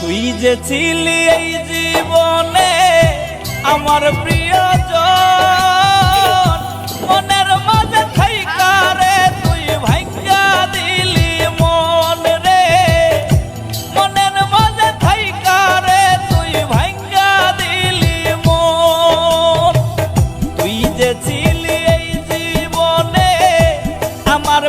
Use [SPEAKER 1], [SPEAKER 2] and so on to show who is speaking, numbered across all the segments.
[SPEAKER 1] তুই যে ছিলি এই জীবনে আমার প্রিয়জন, মনের মাঝে থাইকা রে তুই ভাঙ্গা দিলি মন রে, মনের মাঝে থাইকা রে তুই ভাঙ্গা দিলি মন। তুই যে ছিলি এই জীবনে আমার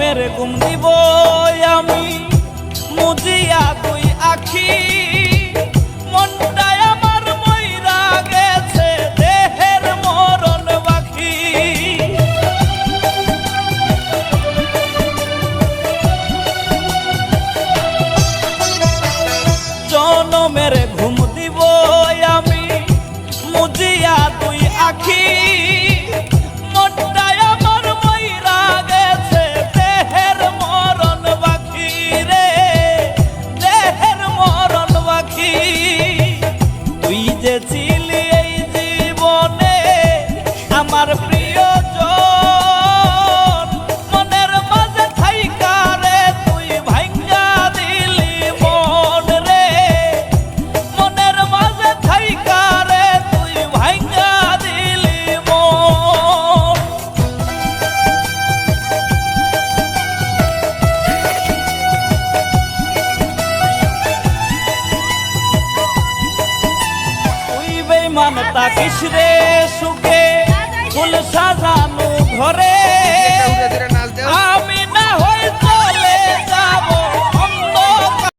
[SPEAKER 1] মেরে ঘুম দিব আমি মুজিয়া তুই আখি, মনটাই আমার মইরা গেছে দেহের মরণ বাকি। জনমের ঘুম দিব আমি মুজিয়া তুই আখি, মনটাই আমার মইরা গেছে দেহের মরণ বাকি রে, দেহের মরণ বাকি। তুই যে ছিলি এই জীবনে আমার